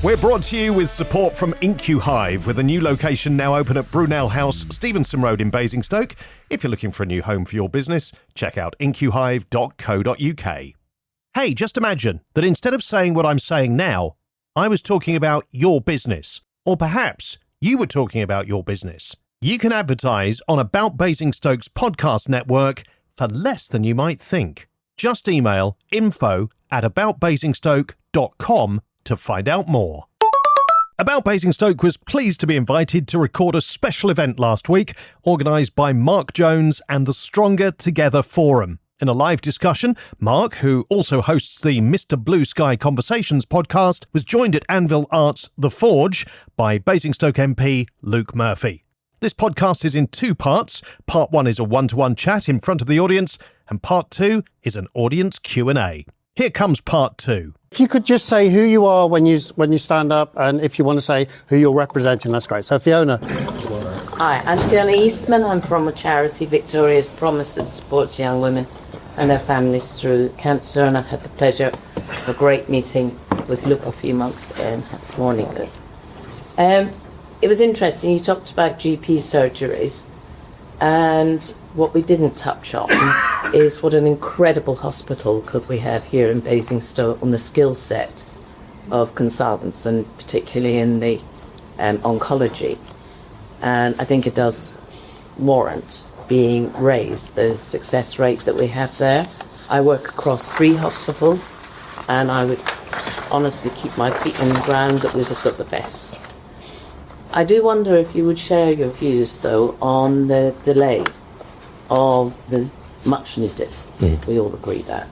We're brought to you with support from IncuHive, with a new location now open at Brunel House, Stevenson Road in Basingstoke. If you're looking for a new home for your business, check out incuhive.co.uk. Hey, just imagine that instead of saying what I'm saying now, I was talking about your business. Or perhaps you were talking about your business. You can advertise on About Basingstoke's podcast network for less than you might think. Just email info@aboutbasingstoke.com to find out more. About Basingstoke was pleased to be invited to record a special event last week, organised by Mark Jones and the Stronger Together Forum. In a live discussion, Mark, who also hosts the Mr. Blue Sky Conversations podcast, was joined at Anvil Arts The Forge by Basingstoke MP Luke Murphy. This podcast is in two parts. Part 1 is a one-to-one chat in front of the audience, and Part 2 is an audience Q&A. Here comes Part 2. If you could just say who you are when you stand up, and if you want to say who you're representing, that's great. So Fiona. Hi, I'm Fiona Eastman. I'm from a charity, Victoria's Promise, that supports young women and their families through cancer, and I've had the pleasure of a great meeting with Luke a few months morning ago. It was interesting, you talked about GP surgeries, and what we didn't touch on is what an incredible hospital could we have here in Basingstoke on the skill set of consultants, and particularly in the oncology. And I think it does warrant being raised, the success rate that we have there. I work across 3 hospitals, and I would honestly keep my feet on the ground that we're just at the best. I do wonder if you would share your views, though, on the delay of the much needed, we all agree that,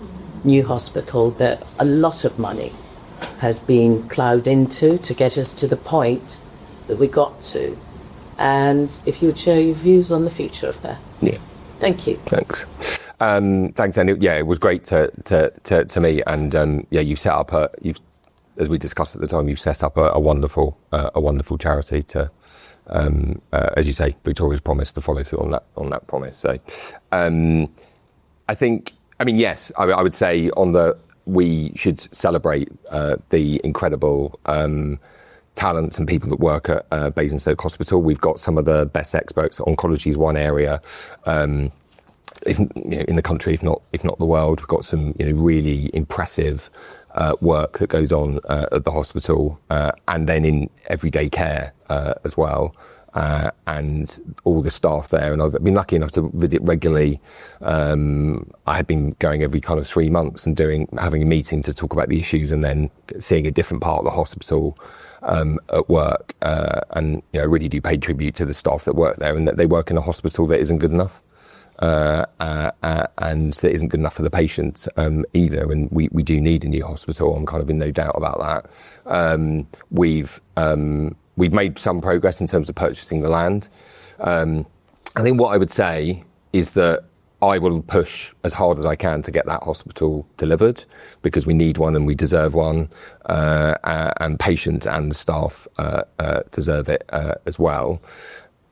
new hospital that a lot of money has been ploughed into to get us to the point that we got to. And if you would share your views on the future of that. Yeah. Thank you. Thanks. Thanks, Andy. Yeah, it was great to meet, and you set up as we discussed at the time, you've set up a wonderful charity to, as you say, Victoria's Promise, to follow through on that promise. So, yes, I would say we should celebrate the incredible talent and people that work at Basingstoke Hospital. We've got some of the best experts. Oncology is one area, in the country, if not the world. We've got some really impressive work that goes on at the hospital, and then in everyday care as well, and all the staff there. And I've been lucky enough to visit regularly. I had been going every kind of 3 months and having a meeting to talk about the issues, and then seeing a different part of the hospital at work. And I really do pay tribute to the staff that work there, and that they work in a hospital that isn't good enough. And that isn't good enough for the patient either, and we do need a new hospital. I'm kind of in no doubt about that. We've made some progress in terms of purchasing the land. I think what I would say is that I will push as hard as I can to get that hospital delivered, because we need one and we deserve one, and patients and staff deserve it as well.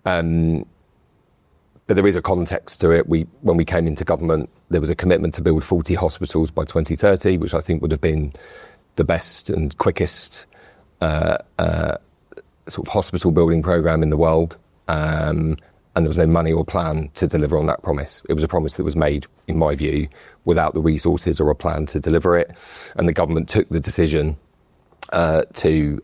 But there is a context to it. When we came into government, there was a commitment to build 40 hospitals by 2030, which I think would have been the best and quickest sort of hospital building programme in the world. And there was no money or plan to deliver on that promise. It was a promise that was made, in my view, without the resources or a plan to deliver it. And the government took the decision to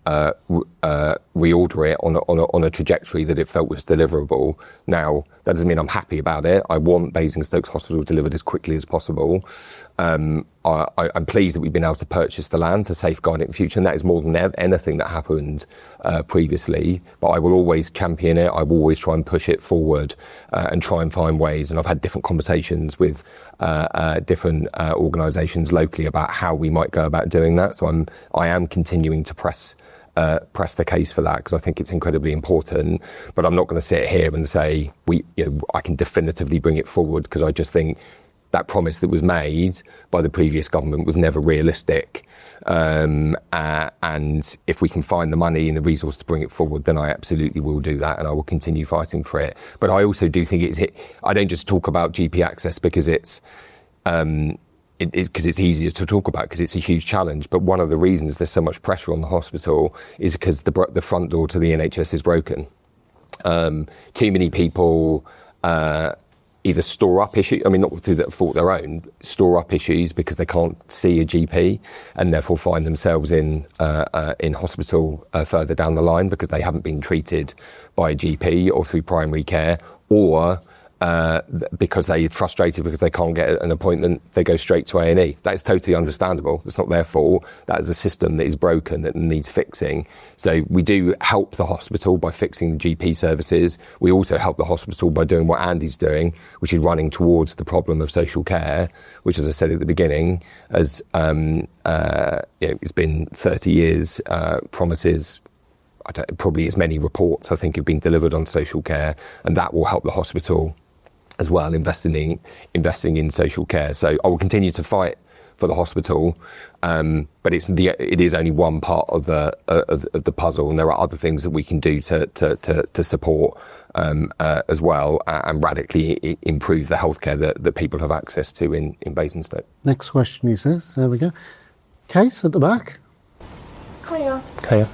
reorder it on a trajectory that it felt was deliverable. Now, that doesn't mean I'm happy about it. I want Basingstoke Hospital delivered as quickly as possible. I'm pleased that we've been able to purchase the land to safeguard it in the future, and that is more than anything that happened previously. But I will always champion it. I will always try and push it forward and try and find ways. And I've had different conversations with different organisations locally about how we might go about doing that. So I am continuing to press the case for that, because I think it's incredibly important. But I'm not going to sit here and say I can definitively bring it forward, because I just think that promise that was made by the previous government was never realistic. And if we can find the money and the resource to bring it forward, then I absolutely will do that, and I will continue fighting for it. But I also do think I don't just talk about GP access because it's because it's easier to talk about because it's a huge challenge. But one of the reasons there's so much pressure on the hospital is because the front door to the NHS is broken. Too many people either store up issues, not through that fault their own, store up issues because they can't see a GP and therefore find themselves in hospital further down the line because they haven't been treated by a GP or through primary care, or because they're frustrated because they can't get an appointment, they go straight to A&E. That is totally understandable. It's not their fault. That is a system that is broken that needs fixing. So we do help the hospital by fixing the GP services. We also help the hospital by doing what Andy's doing, which is running towards the problem of social care, which, as I said at the beginning, it's been 30 years, promises, probably as many reports I think have been delivered on social care, and that will help the hospital as well, investing in social care. So I will continue to fight for the hospital, but it is only one part of the puzzle, and there are other things that we can do to support as well, and radically improve the healthcare that people have access to in Basingstoke. Next question, he says. There we go. Case at the back. Hiya. Hiya.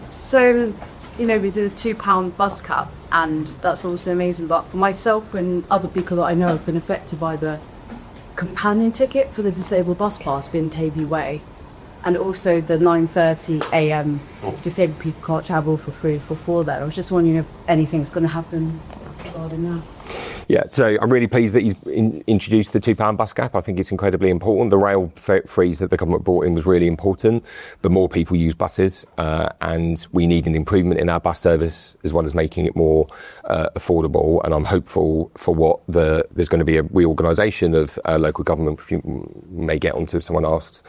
So, we did a £2 bus cap, and that's also amazing. But for myself and other people that I know have been affected by the companion ticket for the disabled bus pass being Tavy Way, and also the 9:30 a.m. disabled people can't travel for free for that. I was just wondering if anything's going to happen regarding that. Yeah, so I'm really pleased that he's introduced the £2 bus cap. I think it's incredibly important. The rail freeze that the government brought in was really important, but more people use buses, and we need an improvement in our bus service as well as making it more affordable. And I'm hopeful for what there's going to be a reorganisation of local government, which you may get onto if someone asks,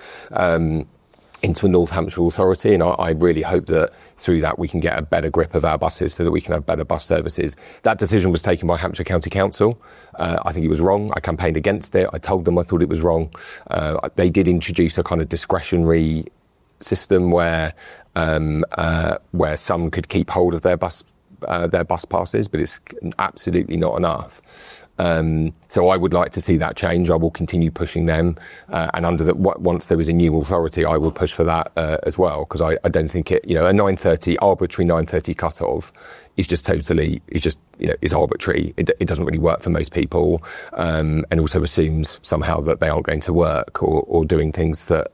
into a North Hampshire authority, and I really hope that through that we can get a better grip of our buses so that we can have better bus services. That decision was taken by Hampshire County Council. I think it was wrong. I campaigned against it. I told them I thought it was wrong. They did introduce a kind of discretionary system where some could keep hold of their bus passes, but it's absolutely not enough. So I would like to see that change. I will continue pushing them, and once there is a new authority, I will push for that as well, because I don't think a 9:30 arbitrary 9:30 cut-off is just is arbitrary. It doesn't really work for most people, and also assumes somehow that they aren't going to work or doing things that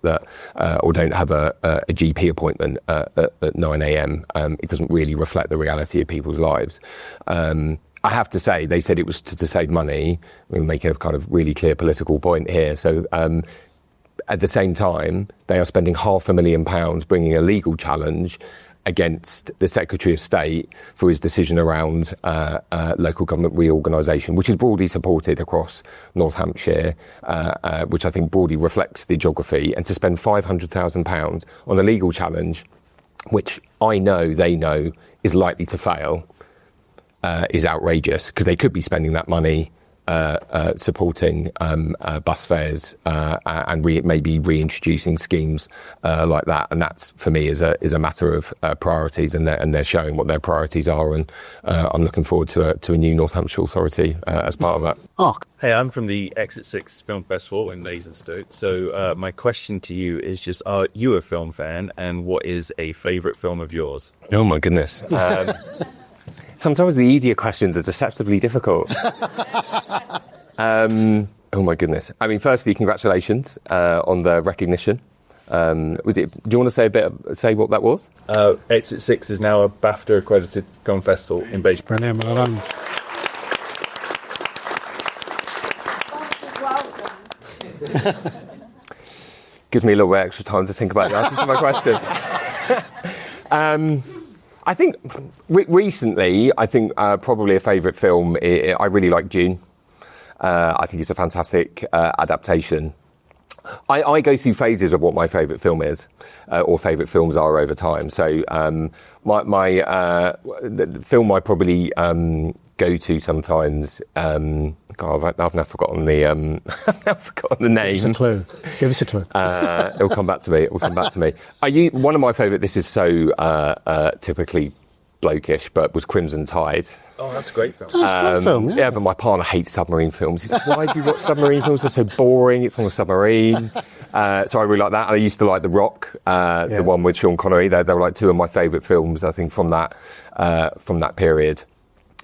or don't have a GP appointment at 9 a.m. It doesn't really reflect the reality of people's lives. I have to say, they said it was to save money. We're making a kind of really clear political point here. So at the same time, they are spending £500,000 bringing a legal challenge against the Secretary of State for his decision around local government reorganisation, which is broadly supported across North Hampshire, which I think broadly reflects the geography, and to spend £500,000 on a legal challenge, which they know is likely to fail, is outrageous, because they could be spending that money supporting bus fares and maybe reintroducing schemes like that. And that's, for me, is a matter of priorities, and they're showing what their priorities are. And I'm looking forward to a new North Hampshire authority as part of that. Hey, I'm from the Exit 6 Film Festival in Basingstoke. So my question to you is just, are you a film fan, and what is a favourite film of yours? Oh my goodness. Sometimes the easier questions are deceptively difficult. Oh my goodness. Firstly, congratulations on the recognition. Do you want to say what that was? Exit 6 is now a BAFTA accredited film festival in Basingstoke. Brilliant, well done. Gives me a little bit extra time to think about the answer to my question. I think recently, probably a favourite film, I really like Dune. I think it's a fantastic adaptation. I go through phases of what my favourite film is, or favourite films are over time. So the film I probably go to sometimes. I've now forgotten the name. Give us a clue. It'll come back to me. One of my favourite. This is so typically blokish, but was Crimson Tide. Oh, that's a great film. That's a great film, yeah. But my partner hates submarine films. He's like, why do you watch submarine films? They're so boring. It's on a submarine. So I really like that. I used to like The Rock, the one with Sean Connery. They were like two of my favourite films, I think, from that period.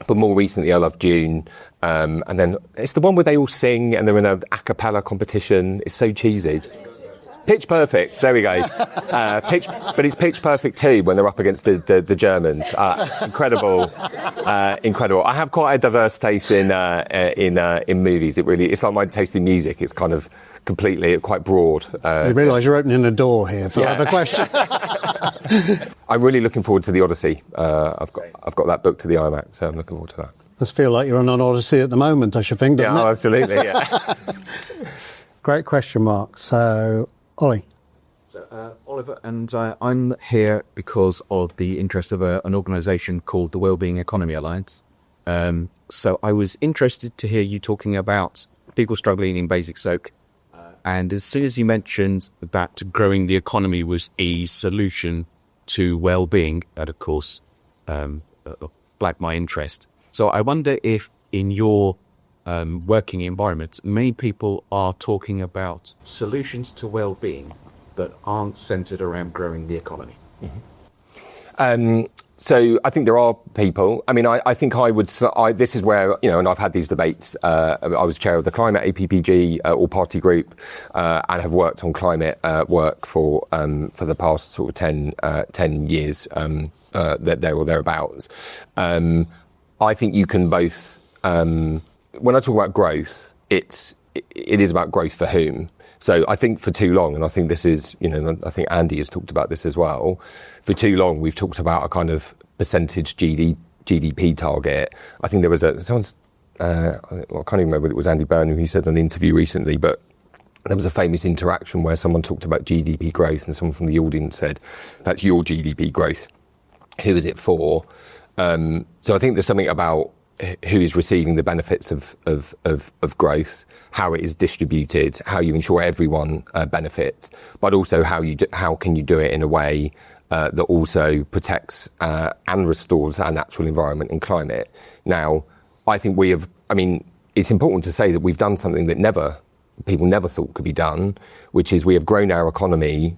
But more recently, I love Dune. And then it's the one where they all sing and they're in an a cappella competition. It's so cheesy. Pitch Perfect, there we go. But it's Pitch Perfect 2 when they're up against the Germans. Incredible. I have quite a diverse taste in movies. It's like my taste in music. It's kind of completely quite broad. You realise you're opening a door here for other questions. I'm really looking forward to the Odyssey. I've got that booked to the IMAX, so I'm looking forward to that. Does feel like you're on an Odyssey at the moment, I should think, doesn't it? Absolutely, yeah. Great question, Mark. So, Ollie. So, Oliver, and I'm here because of the interest of an organisation called the Wellbeing Economy Alliance. So I was interested to hear you talking about people struggling in Basingstoke. And as soon as you mentioned that growing the economy was a solution to well-being, that of course flagged my interest. So I wonder if in your working environment, many people are talking about solutions to well-being that aren't centred around growing the economy. Mm-hmm. So I think there are people. I mean, I think this is where, and I've had these debates. I was chair of the Climate APPG all-party group and have worked on climate work for the past sort of 10 years, there or thereabouts. I think you can both, when I talk about growth, it is about growth for whom. So I think for too long, and I think this is, I think Andy has talked about this as well, for too long we've talked about a kind of percentage GDP target. I think there was I can't even remember, it was Andy Burnham who said in an interview recently, but there was a famous interaction where someone talked about GDP growth and someone from the audience said, that's your GDP growth. Who is it for? So I think there's something about who is receiving the benefits of growth, how it is distributed, how you ensure everyone benefits, but also how can you do it in a way that also protects and restores our natural environment and climate. Now, I think it's important to say that we've done something that people never thought could be done, which is we have grown our economy,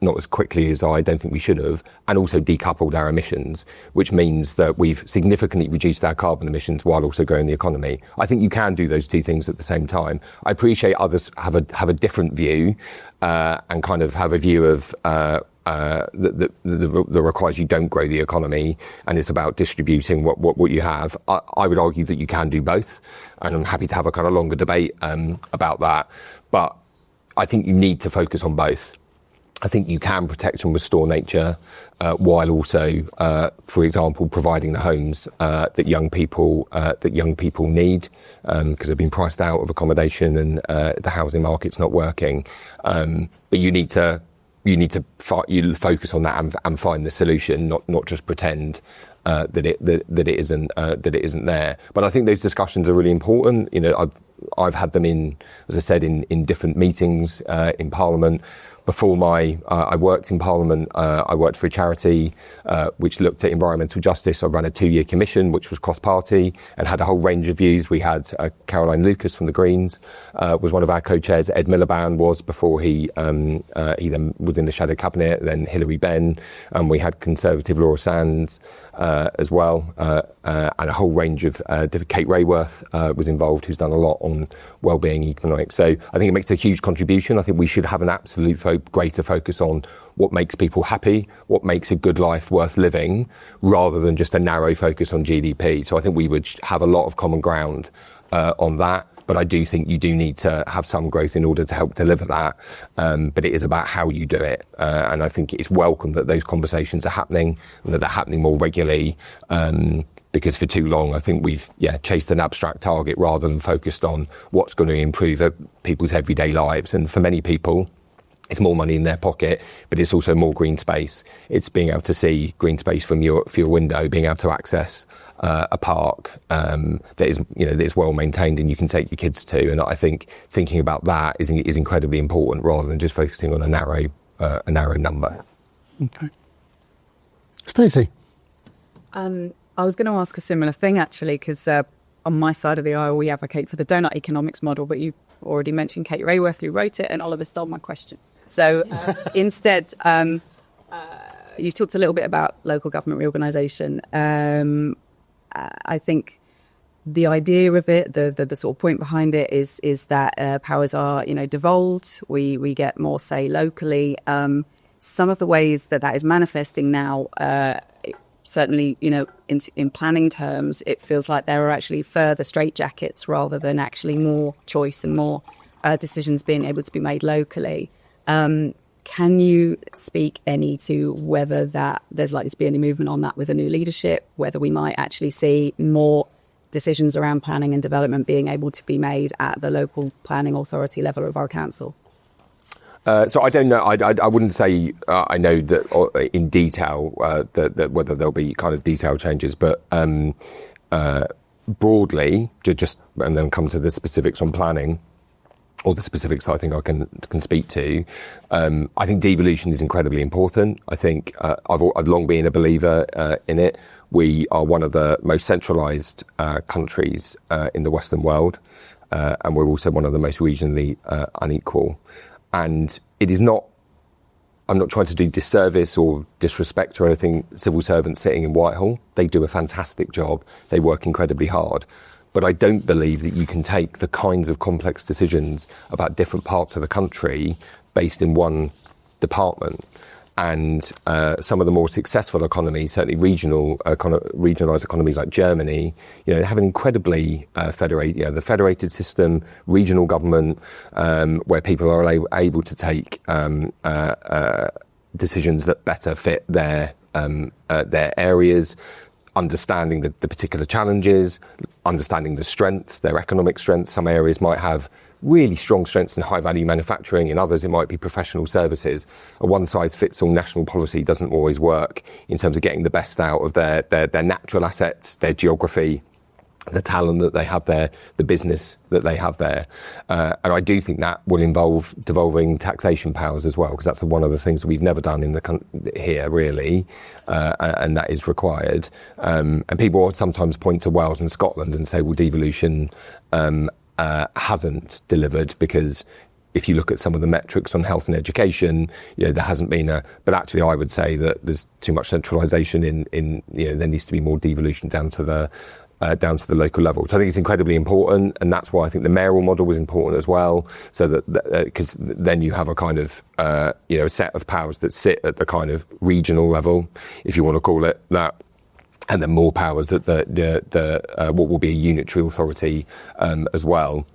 not as quickly as I don't think we should have, and also decoupled our emissions, which means that we've significantly reduced our carbon emissions while also growing the economy. I think you can do those two things at the same time. I appreciate others have a different view and kind of have a view of that requires you don't grow the economy and it's about distributing what you have. I would argue that you can do both, and I'm happy to have a kind of longer debate about that. But I think you need to focus on both. I think you can protect and restore nature while also, for example, providing the homes that young people need because they've been priced out of accommodation and the housing market's not working. But you need to focus on that and find the solution, not just pretend that it isn't there. But I think those discussions are really important. I've had them as I said, in different meetings in Parliament. Before I worked in Parliament, I worked for a charity which looked at environmental justice. I ran a 2-year commission, which was cross-party and had a whole range of views. We had Caroline Lucas from the Greens, was one of our co-chairs. Ed Miliband was before he then was in the shadow cabinet, then Hilary Benn. We had Conservative Laura Sands as well, and a whole range of different. Kate Rayworth was involved, who's done a lot on wellbeing economics. So I think it makes a huge contribution. I think we should have an absolute greater focus on what makes people happy, what makes a good life worth living, rather than just a narrow focus on GDP. So I think we would have a lot of common ground on that. But I do think you do need to have some growth in order to help deliver that. But it is about how you do it. And I think it's welcome that those conversations are happening and that they're happening more regularly. Because for too long, I think we've chased an abstract target rather than focused on what's going to improve people's everyday lives. And for many people, it's more money in their pocket, but it's also more green space. It's being able to see green space from your window, being able to access a park that is well maintained and you can take your kids to. And I think thinking about that is incredibly important rather than just focusing on a narrow number. Okay. Stacey. I was going to ask a similar thing, actually, because on my side of the aisle, we advocate for the donut economics model, but you already mentioned Kate Rayworth, who wrote it, and Oliver stole my question. So instead, you've talked a little bit about local government reorganisation. I think the idea of it, the sort of point behind it is that powers are, devolved. We get more say locally. Some of the ways that is manifesting now, certainly, in planning terms, it feels like there are actually further straitjackets rather than actually more choice and more decisions being able to be made locally. Can you speak any to whether that there's likely to be any movement on that with a new leadership, whether we might actually see more decisions around planning and development being able to be made at the local planning authority level of our council? So I don't know. I wouldn't say I know that in detail that whether there'll be kind of detailed changes, but broadly, just and then come to the specifics on planning, or the specifics I think I can speak to. I think devolution is incredibly important. I think I've long been a believer in it. We are one of the most centralised countries in the Western world, and we're also one of the most regionally unequal. And it is not, I'm not trying to do disservice or disrespect or anything, civil servants sitting in Whitehall. They do a fantastic job. They work incredibly hard. But I don't believe that you can take the kinds of complex decisions about different parts of the country based in one department. And some of the more successful economies, certainly regionalised economies like Germany, have an incredibly the federated system, regional government, where people are able to take decisions that better fit their areas, understanding the particular challenges, understanding the strengths, their economic strengths. Some areas might have really strong strengths in high-value manufacturing. In others, it might be professional services. A one-size-fits-all national policy doesn't always work in terms of getting the best out of their natural assets, their geography, the talent that they have there, the business that they have there. And I do think that will involve devolving taxation powers as well, because that's one of the things that we've never done in here, really, and that is required. And people sometimes point to Wales and Scotland and say, well, devolution hasn't delivered, because if you look at some of the metrics on health and education, there hasn't been but actually I would say that there's too much centralisation in there needs to be more devolution down to the local level. So I think it's incredibly important, and that's why I think the mayoral model was important as well, so that because then you have a kind of a set of powers that sit at the kind of regional level, if you want to call it that, and then more powers at the what will be a unitary authority as well.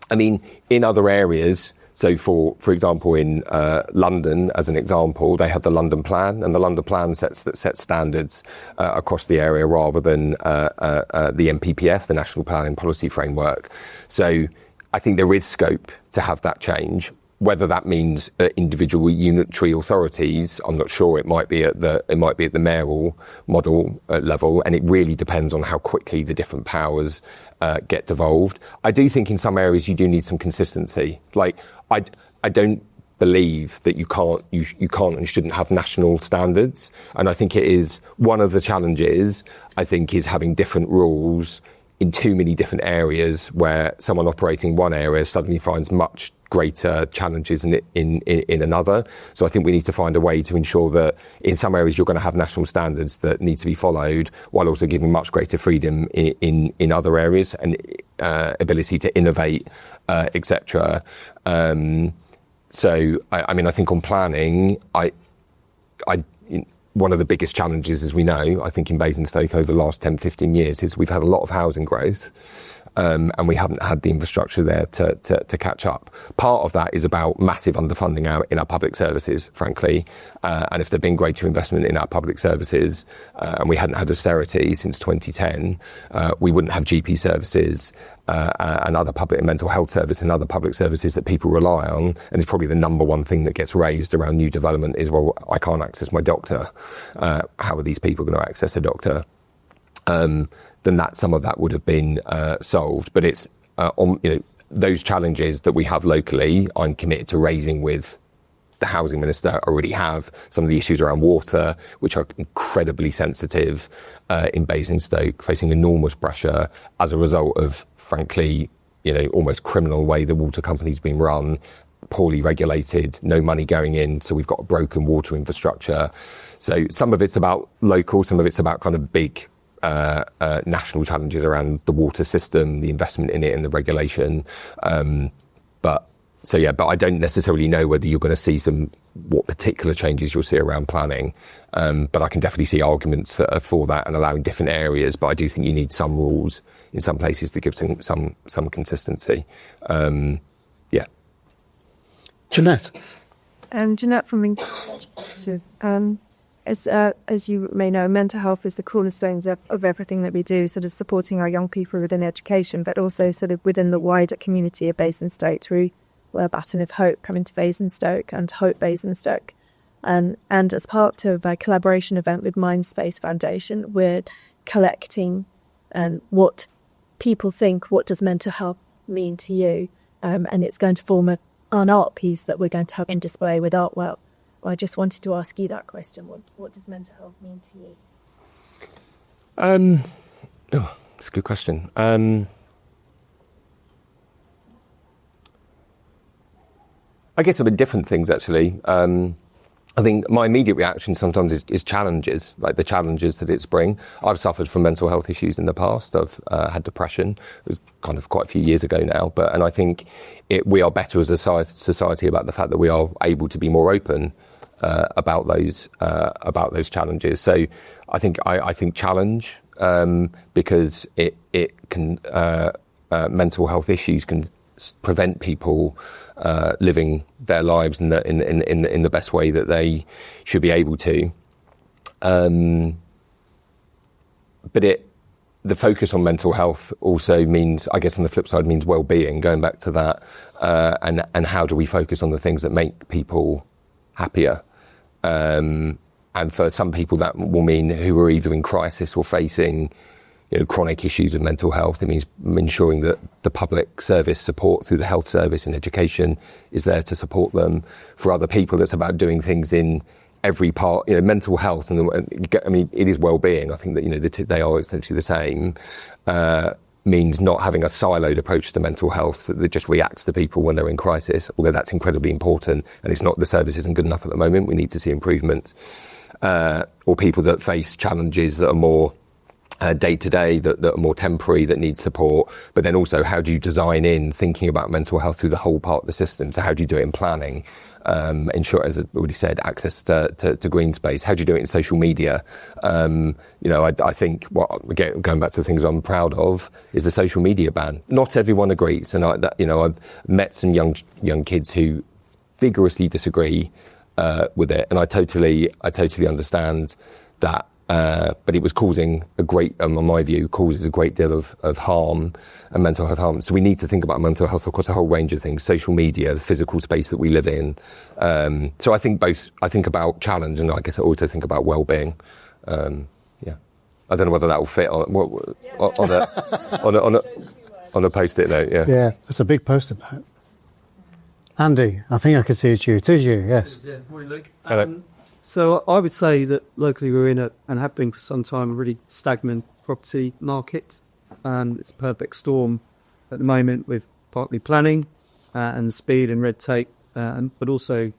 I mean, in other areas, so for example, in London, as an example, they have the London Plan, and the London Plan sets standards across the area rather than the NPPF, the National Planning Policy Framework. So I think there is scope to have that change. Whether that means individual unitary authorities, I'm not sure. It might be at the mayoral model level, and it really depends on how quickly the different powers get devolved. I do think in some areas you do need some consistency. Like I don't believe that you can't and shouldn't have national standards, and I think it is one of the challenges. I think is having different rules in too many different areas, where someone operating one area suddenly finds much greater challenges in another. So I think we need to find a way to ensure that in some areas you're going to have national standards that need to be followed, while also giving much greater freedom in other areas and ability to innovate, etc. So I mean, I think on planning, one of the biggest challenges, as we know, I think in Basingstoke over the last 10, 15 years is we've had a lot of housing growth, and we haven't had the infrastructure there to catch up. Part of that is about massive underfunding in our public services, frankly. And if there'd been greater investment in our public services, and we hadn't had austerity since 2010, we wouldn't have GP services and other public and mental health service and other public services that people rely on. And it's probably the number one thing that gets raised around new development is, well, I can't access my doctor. How are these people going to access a doctor? Then some of that would have been solved. But it's on those challenges that we have locally, I'm committed to raising with the housing minister already have some of the issues around water, which are incredibly sensitive in Basingstoke, facing enormous pressure as a result of, frankly, almost criminal way the water company's been run, poorly regulated, no money going in, so we've got a broken water infrastructure. So some of it's about local, some of it's about kind of big national challenges around the water system, the investment in it and the regulation. But I don't necessarily know whether you're going to see what particular changes you'll see around planning. But I can definitely see arguments for that and allowing different areas. But I do think you need some rules in some places to give some consistency. Jeanette. Jeanette from Lincolnshire. As you may know, mental health is the cornerstones of everything that we do, sort of supporting our young people within education, but also sort of within the wider community of Basingstoke through a Baton of Hope coming to Basingstoke and Hope Basingstoke. And as part of a collaboration event with Mindspace Foundation, we're collecting what people think, what does mental health mean to you? And it's going to form an art piece that we're going to have in display with Artwell. I just wanted to ask you that question. What does mental health mean to you? That's a good question. I guess there are different things, actually. I think my immediate reaction sometimes is challenges, like the challenges that it's bring. I've suffered from mental health issues in the past. I've had depression. It was kind of quite a few years ago now. And I think we are better as a society about the fact that we are able to be more open about those challenges. So I think challenge, because it can mental health issues can prevent people living their lives in the best way that they should be able to. But the focus on mental health also means, I guess on the flip side, means well-being, going back to that, and how do we focus on the things that make people happier? And for some people that will mean who are either in crisis or facing chronic issues of mental health. It means ensuring that the public service support through the health service and education is there to support them. For other people, it's about doing things in every part, mental health. And it is well-being. I think that they are essentially the same. Means not having a siloed approach to mental health so that just reacts to people when they're in crisis, although that's incredibly important. And it's not, the service isn't good enough at the moment. We need to see improvement. Or people that face challenges that are more day-to-day, that are more temporary, that need support. But then also, how do you design in thinking about mental health through the whole part of the system? So how do you do it in planning? Ensure, as I already said, access to green space. How do you do it in social media? I think going back to the things I'm proud of is the social media ban. Not everyone agrees, and I've met some young kids who vigorously disagree with it, and I totally understand that. But it was causing in my view, causes a great deal of harm and mental health harm. So we need to think about mental health across a whole range of things: social media, the physical space that we live in. So I think about challenge, and I guess I also think about well-being. I don't know whether that will fit on a post-it note. Yeah, that's a big post-it note. Andy, I think I could see it's you. It is you, yes. Yeah, morning, Luke. Hello. So I would say that locally we're in and have been for some time, a really stagnant property market. It's a perfect storm at the moment with partly planning and speed and red tape, but also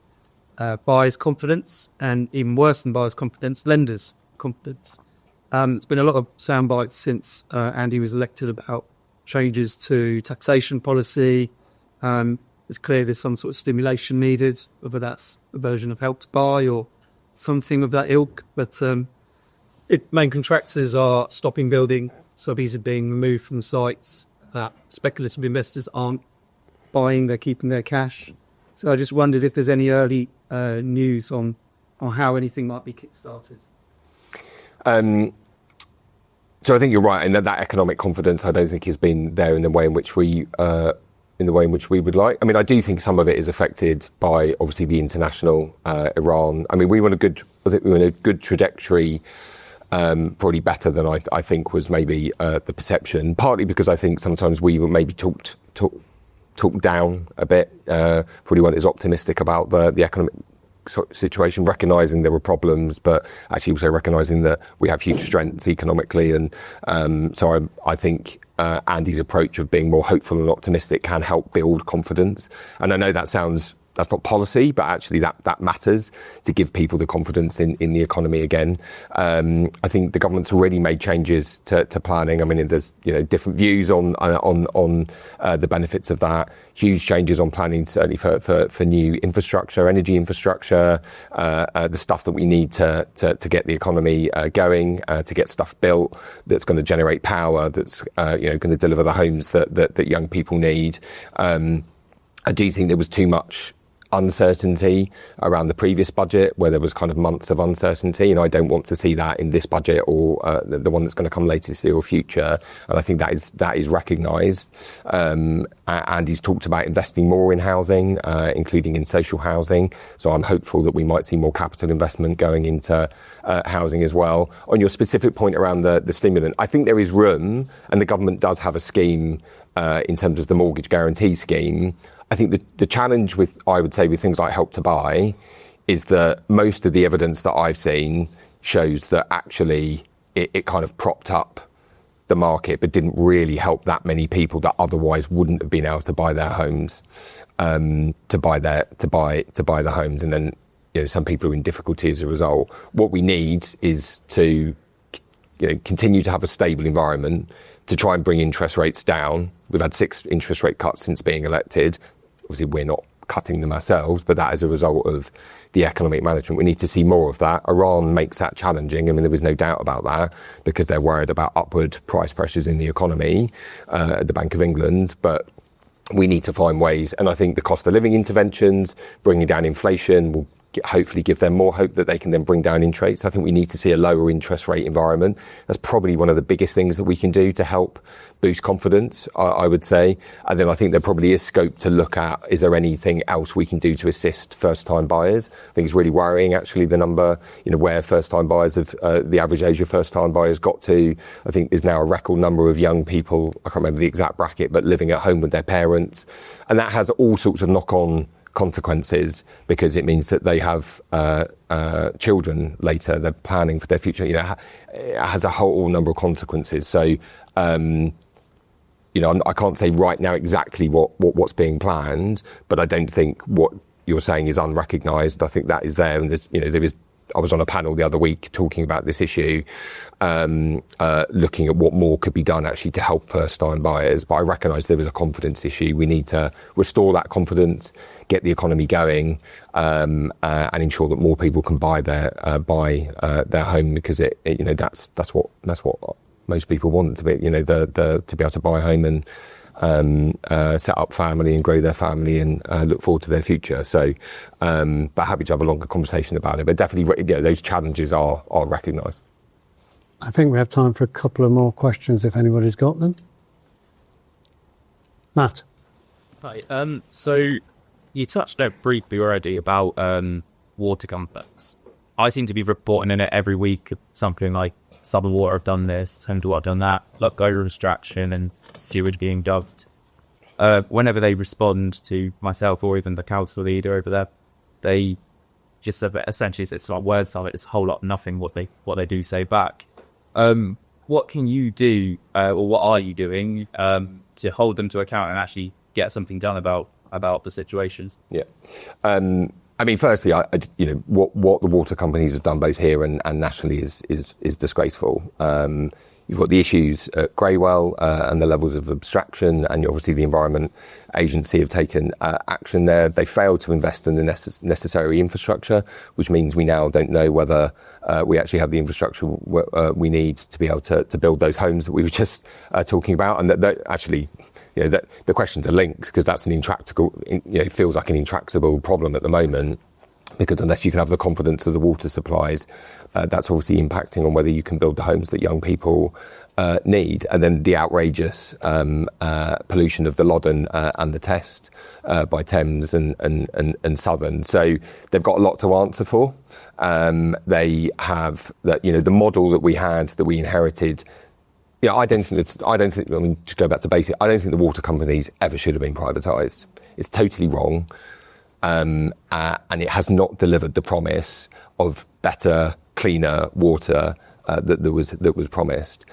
buyers' confidence, and even worse than buyers' confidence, lenders' confidence. There's been a lot of sound bites since Andy was elected about changes to taxation policy. It's clear there's some sort of stimulation needed, whether that's a version of Help to Buy or something of that ilk, but main contractors are stopping building, subbies are being removed from sites, speculative investors aren't buying, they're keeping their cash. So I just wondered if there's any early news on how anything might be kick-started. So I think you're right, and that economic confidence I don't think has been there in the way in which we would like. I mean, I do think some of it is affected by obviously the international Iran. I mean, we were in a good trajectory, probably better than I think was maybe the perception. Partly because I think sometimes we were maybe talked talked down a bit, probably weren't as optimistic about the economic situation, recognising there were problems, but actually also recognising that we have huge strengths economically. And so I think Andy's approach of being more hopeful and optimistic can help build confidence. And I know that's not policy, but actually that matters to give people the confidence in the economy again. I think the government's already made changes to planning. I mean, there's different views on the benefits of that. Huge changes on planning, certainly for new infrastructure, energy infrastructure, the stuff that we need to get the economy going, to get stuff built that's going to generate power, that's going to deliver the homes that young people need. I do think there was too much uncertainty around the previous budget, where there was kind of months of uncertainty, and I don't want to see that in this budget or the one that's going to come later this year or future. And I think that is recognised. And he's talked about investing more in housing, including in social housing. So I'm hopeful that we might see more capital investment going into housing as well. On your specific point around the stimulant, I think there is room, and the government does have a scheme in terms of the mortgage guarantee scheme. I think the challenge with things like Help to Buy is that most of the evidence that I've seen shows that actually it kind of propped up the market, but didn't really help that many people that otherwise wouldn't have been able to buy their homes, to buy the homes, and then some people are in difficulty as a result. What we need is to continue to have a stable environment, to try and bring interest rates down. We've had 6 interest rate cuts since being elected. Obviously, we're not cutting them ourselves, but that is a result of the economic management. We need to see more of that. Iran makes that challenging. I mean, there was no doubt about that, because they're worried about upward price pressures in the economy at the Bank of England. But we need to find ways. And I think the cost of living interventions, bringing down inflation, will hopefully give them more hope that they can then bring down interest rates. I think we need to see a lower interest rate environment. That's probably one of the biggest things that we can do to help boost confidence, I would say. And then I think there probably is scope to look at, is there anything else we can do to assist first-time buyers? I think it's really worrying, actually, the number, where first-time buyers have, the average age of first-time buyers got to. I think there's now a record number of young people, I can't remember the exact bracket, but living at home with their parents. And that has all sorts of knock-on consequences, because it means that they have children later. They're planning for their future. It has a whole number of consequences. So, I can't say right now exactly what's being planned, but I don't think what you're saying is unrecognised. I think that is there, and there is. I was on a panel the other week talking about this issue, looking at what more could be done actually to help first-time buyers. But I recognise there is a confidence issue. We need to restore that confidence, get the economy going, and ensure that more people can buy their home, because that's what most people want to be. To be able to buy a home and set up family and grow their family and look forward to their future. So, but happy to have a longer conversation about it. But definitely, those challenges are recognised. I think we have time for a couple of more questions if anybody's got them. Matt. Hi. So you touched on it briefly already about water complex. I seem to be reporting in it every week something like Southern Water have done this, Thames Water have done that, look over extraction and sewage being dumped. Whenever they respond to myself or even the council leader over there, they just essentially it's like words of it. It's a whole lot of nothing what they do say back. What can you do, or what are you doing to hold them to account and actually get something done about the situations? Yeah. I mean, firstly, what the water companies have done both here and nationally is disgraceful. You've got the issues at Greywell and the levels of abstraction, and obviously the Environment Agency have taken action there. They failed to invest in the necessary infrastructure, which means we now don't know whether we actually have the infrastructure we need to be able to build those homes that we were just talking about. And that actually, that the questions are linked, because that's an intractable, it feels like an intractable problem at the moment. Because unless you can have the confidence of the water supplies, that's obviously impacting on whether you can build the homes that young people need. And then the outrageous pollution of the Loddon and the Test by Thames and Southern. So they've got a lot to answer for. They have that, the model that we inherited Yeah, I don't think, I mean, to go back to basic, I don't think the water companies ever should have been privatised. It's totally wrong. And it has not delivered the promise of better, cleaner water that was promised.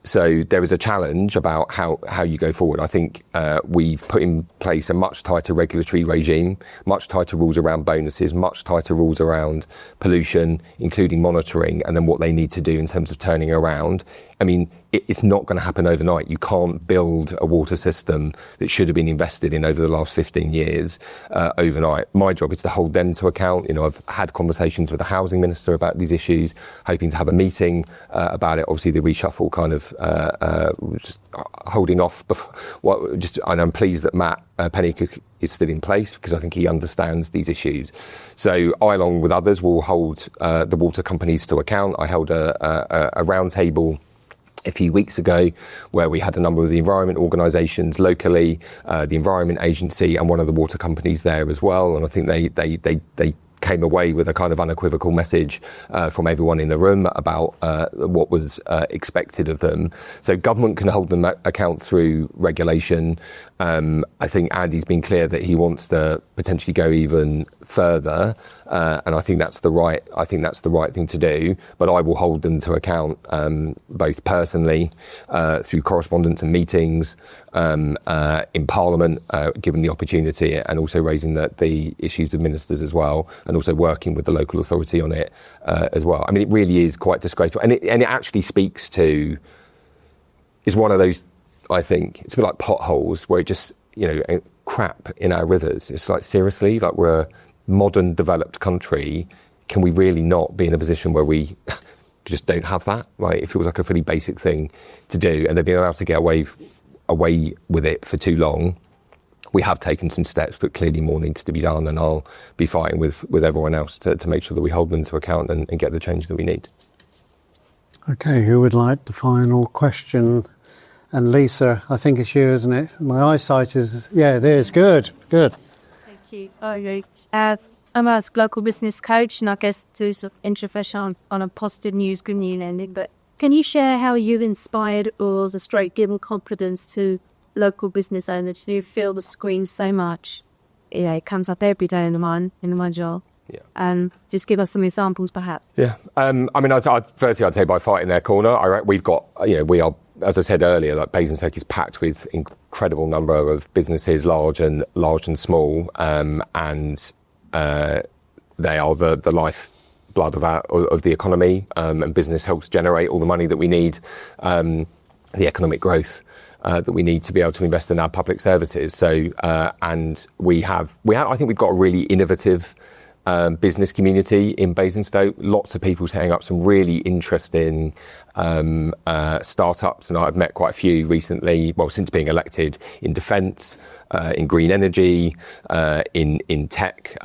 So there is a challenge about how you go forward. I think we've put in place a much tighter regulatory regime, much tighter rules around bonuses, much tighter rules around pollution, including monitoring, and then what they need to do in terms of turning around. I mean, it's not going to happen overnight. You can't build a water system that should have been invested in over the last 15 years overnight. My job is to hold them to account. You know, I've had conversations with the housing minister about these issues, hoping to have a meeting about it. Obviously, the reshuffle kind of just holding off. And I'm pleased that Matt Pennycook is still in place because I think he understands these issues. So I, along with others, will hold the water companies to account. I held a roundtable a few weeks ago where we had a number of the environment organisations locally, the Environment Agency and one of the water companies there as well. And I think they came away with a kind of unequivocal message from everyone in the room about what was expected of them. So government can hold them account through regulation. I think Andy's been clear that he wants to potentially go even further, and I think that's the right thing to do. But I will hold them to account both personally through correspondence and meetings in Parliament, given the opportunity, and also raising the issues with ministers as well, and also working with the local authority on it as well. I mean, it really is quite disgraceful, and it actually speaks to, is one of those, I think, it's a bit like potholes where it just, crap in our rivers. It's like, seriously, like we're a modern developed country. Can we really not be in a position where we just don't have that? Like, it feels like a pretty basic thing to do, and they've been allowed to get away with it for too long. We have taken some steps, but clearly more needs to be done, and I'll be fighting with everyone else to make sure that we hold them to account and get the change that we need. Okay, who would like the final question? And Lisa, I think it's you, isn't it? My eyesight is, yeah, it is. Good. Thank you. I'm a local business coach, and I guess to sort of interface on a positive news, good news ending. But can you share how you've inspired or given confidence to local business owners who feel the screen so much? Yeah, it comes up every day in my job. Yeah. And just give us some examples, perhaps. Yeah. I mean, firstly, I'd say by fighting their corner. We've got, we are, as I said earlier, like Basingstoke is packed with incredible number of businesses, large and small, and they are the lifeblood of the economy, and business helps generate all the money that we need, the economic growth that we need to be able to invest in our public services. So, and I think we've got a really innovative business community in Basingstoke. Lots of people setting up some really interesting startups, and I've met quite a few recently, since being elected, in defence, in green energy, in tech,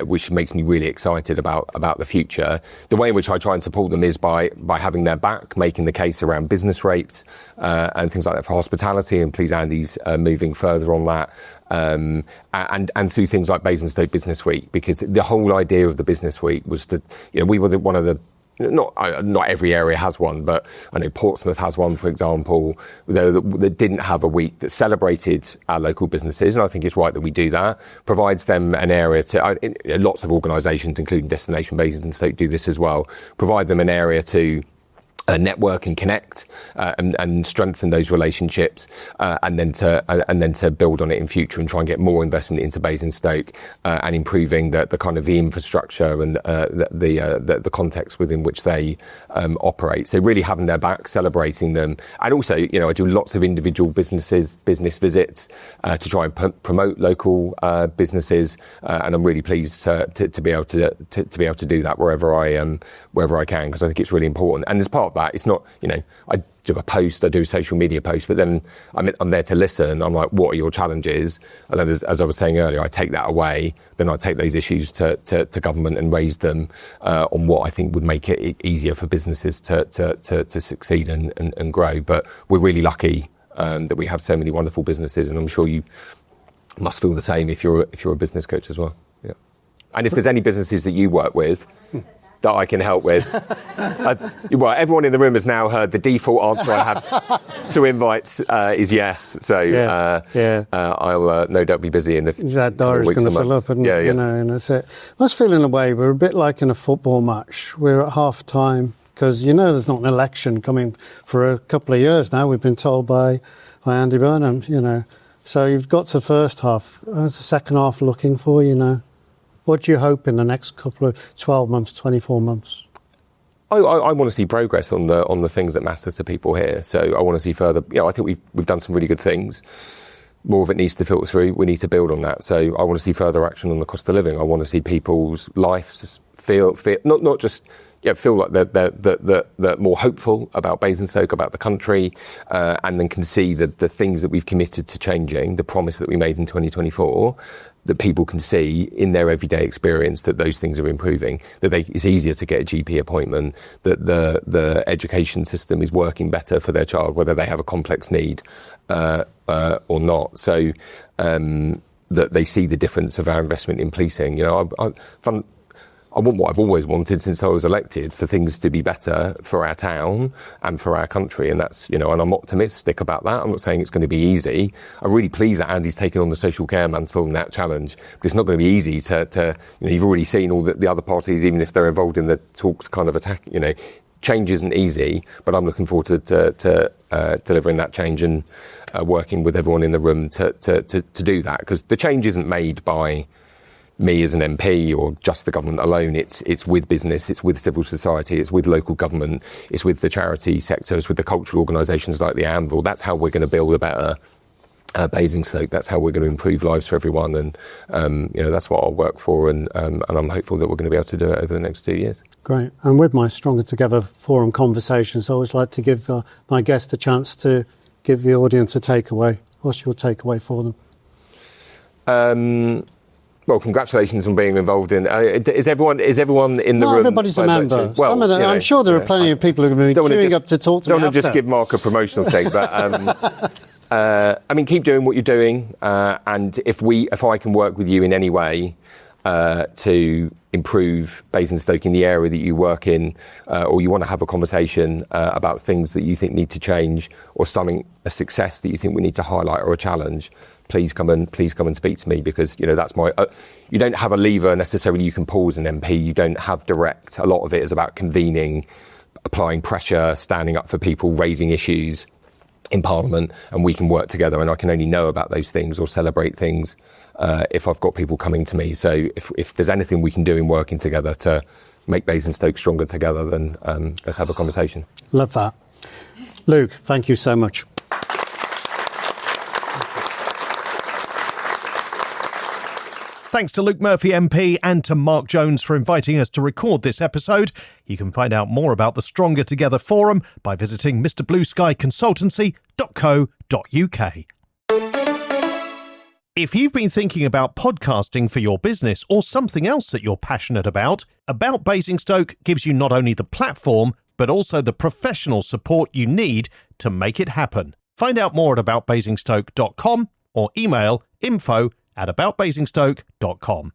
which makes me really excited about the future. The way in which I try and support them is by having their back, making the case around business rates and things like that for hospitality, and please Andy's moving further on that. And through things like Basingstoke Business Week, because the whole idea of the Business Week was to, we were one of the, not every area has one, but I know Portsmouth has one, for example, that didn't have a week that celebrated our local businesses, and I think it's right that we do that. Provides them an area to, lots of organisations, including Destination Basingstoke, do this as well. Provide them an area to network and connect and strengthen those relationships, and then to build on it in future and try and get more investment into Basingstoke, and improving the kind of the infrastructure and the context within which they operate. So really having their back, celebrating them, and also I do lots of individual business visits to try and promote local businesses, and I'm really pleased to be able to do that wherever I can, because I think it's really important. And as part of that, it's not, I do a post, I do a social media post, but then I'm there to listen. I'm like, what are your challenges? And then, as I was saying earlier, I take that away. Then I take those issues to government and raise them on what I think would make it easier for businesses to succeed and grow. But we're really lucky that we have so many wonderful businesses, and I'm sure you must feel the same if you're a business coach as well. Yeah. And if there's any businesses that you work with, that I can help with. Well, everyone in the room has now heard the default answer I have to invites is yes. So I'll no doubt be busy in the that diary's going to fill up, and you know, and that's it. I was feeling in a way we're a bit like in a football match. We're at half time because you know there's not an election coming for a couple of years now. We've been told by Andy Burnham, you know. So you've got to the first half. What's the second half looking for? You know, what do you hope in the next couple of 12 months, 24 months? I want to see progress on the things that matter to people here. So I want to see further. You know, I think we've done some really good things. More of it needs to filter through. We need to build on that. So I want to see further action on the cost of living. I want to see people's lives feel not just feel like they're more hopeful about Basingstoke, about the country, and then can see the things that we've committed to changing, the promise that we made in 2024. That people can see in their everyday experience that those things are improving, that it's easier to get a GP appointment, that the education system is working better for their child, whether they have a complex need or not. So that they see the difference of our investment in policing. You know, I want what I've always wanted since I was elected, for things to be better for our town and for our country. And that's, you know, and I'm optimistic about that. I'm not saying it's going to be easy. I'm really pleased that Andy's taken on the social care mantle and that challenge, but it's not going to be easy to you know, you've already seen all the other parties, even if they're involved in the talks, kind of attack, you know, change isn't easy, but I'm looking forward to delivering that change and working with everyone in the room to do that, because the change isn't made by me as an MP or just the government alone. It's with business, it's with civil society, it's with local government, it's with the charity sector, it's with the cultural organisations like the Anvil. That's how we're going to build a better Basingstoke. That's how we're going to improve lives for everyone, and you know, that's what I'll work for, and I'm hopeful that we're going to be able to do it over the next 2 years. Great. And with my Stronger Together forum conversations, I always like to give my guests a chance to give the audience a takeaway. What's your takeaway for them? Well, congratulations on being involved in. Is everyone in the room? Everybody's a member. Well, some of them, I'm sure there are plenty of people who are going to be queuing up to talk to me after. Don't want to just give Mark a promotional thing, but I mean, keep doing what you're doing, and if I can work with you in any way to improve Basingstoke in the area that you work in, or you want to have a conversation about things that you think need to change, or a success that you think we need to highlight, or a challenge, please come and speak to me, because you know that's my. You don't have a lever necessarily you can pull as an MP. You don't have direct. A lot of it is about convening, applying pressure, standing up for people, raising issues in Parliament, and we can work together. And I can only know about those things or celebrate things if I've got people coming to me. So if there's anything we can do in working together to make Basingstoke stronger together, then let's have a conversation. Love that. Luke, thank you so much. Thanks to Luke Murphy MP and to Mark Jones for inviting us to record this episode. You can find out more about the Stronger Together Forum by visiting mrblueskyconsultancy.co.uk. If you've been thinking about podcasting for your business or something else that you're passionate About Basingstoke gives you not only the platform, but also the professional support you need to make it happen. Find out more at aboutbasingstoke.com or email info@aboutbasingstoke.com.